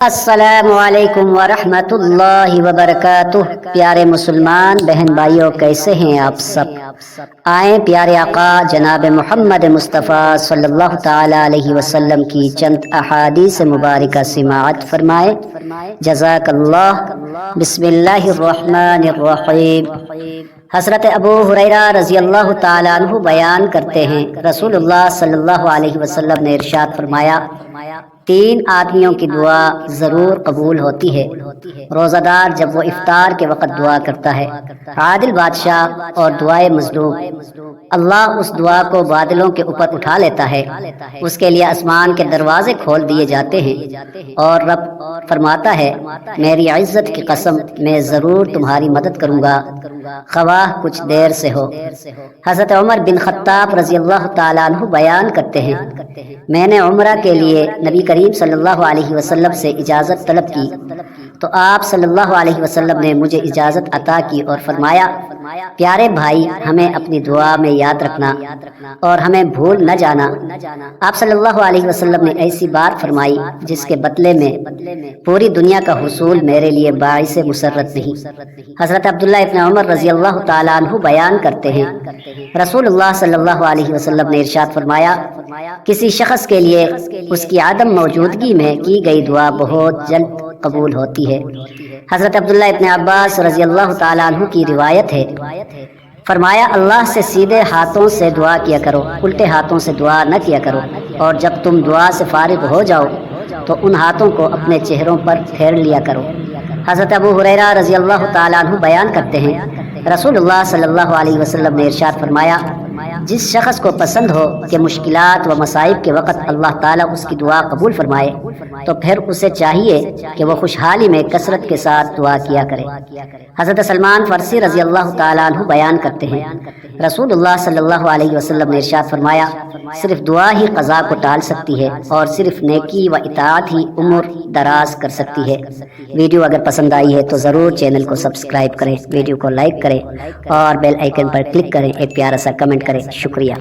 السلام علیکم ورحمۃ اللہ وبرکاتہ۔ پیارے مسلمان بہن بھائیوں، کیسے ہیں آپ سب؟ آئیں پیارے آقا جناب محمد مصطفیٰ صلی اللہ تعالی علیہ وسلم کی چند احادیث مبارکہ سماعت فرمائیں۔ جزاک اللہ۔ بسم اللہ الرحمن الرحیم۔ حضرت ابو ہریرہ رضی اللہ تعالیٰ عنہ بیان کرتے ہیں، رسول اللہ صلی اللہ علیہ وسلم نے ارشاد فرمایا، تین آدمیوں کی دعا ضرور قبول ہوتی ہے: روزہ دار جب وہ افطار کے وقت دعا کرتا ہے، عادل بادشاہ اور دعائے مظلوم۔ اللہ اس دعا کو بادلوں کے اوپر اٹھا لیتا ہے، اس کے لیے آسمان کے دروازے کھول دیے جاتے ہیں اور رب فرماتا ہے، میری عزت کی قسم میں ضرور تمہاری مدد کروں گا، خواہ کچھ دیر سے ہو۔ حضرت عمر بن خطاب رضی اللہ تعالیٰ عنہ بیان کرتے ہیں، میں نے عمرہ کے لیے نبی کریم صلی اللہ علیہ وسلم سے اجازت طلب کی تو آپ صلی اللہ علیہ وسلم نے مجھے اجازت عطا کی اور فرمایا، پیارے بھائی، ہمیں اپنی دعا میں یاد رکھنا اور ہمیں بھول نہ جانا۔ آپ صلی اللہ علیہ وسلم نے ایسی بات فرمائی جس کے بدلے میں پوری دنیا کا حصول میرے لیے باعث مسرت نہیں۔ حضرت عبداللہ ابن عمر رضی اللہ تعالیٰ عنہ بیان کرتے ہیں، رسول اللہ صلی اللہ علیہ وسلم نے ارشاد فرمایا، کسی شخص کے لیے اس کی عدم موجودگی میں کی گئی دعا بہت جلد قبول ہوتی ہے۔ حضرت عبداللہ ابن عباس رضی اللہ تعالیٰ عنہ کی روایت ہے، فرمایا، اللہ سے سیدھے ہاتھوں سے دعا کیا کرو، الٹے ہاتھوں سے دعا نہ کیا کرو، اور جب تم دعا سے فارغ ہو جاؤ تو ان ہاتھوں کو اپنے چہروں پر پھیر لیا کرو۔ حضرت ابو ہریرہ رضی اللہ تعالیٰ عنہ بیان کرتے ہیں، رسول اللہ صلی اللہ علیہ وسلم نے ارشاد فرمایا، جس شخص کو پسند ہو کہ مشکلات و مصائب کے وقت اللہ تعالیٰ اس کی دعا قبول فرمائے تو پھر اسے چاہیے کہ وہ خوشحالی میں کثرت کے ساتھ دعا کیا کرے۔ حضرت سلمان فارسی رضی اللہ تعالیٰ عنہ بیان کرتے ہیں، رسول اللہ صلی اللہ علیہ وسلم نے ارشاد فرمایا، صرف دعا ہی قضا کو ٹال سکتی ہے اور صرف نیکی و اطاعت ہی عمر دراز کر سکتی ہے۔ ویڈیو اگر پسند آئی ہے تو ضرور چینل کو سبسکرائب کریں، ویڈیو کو لائک کریں اور بیل آئیکن پر کلک کریں، ایک پیارا سا کمنٹ کریں۔ شکریہ۔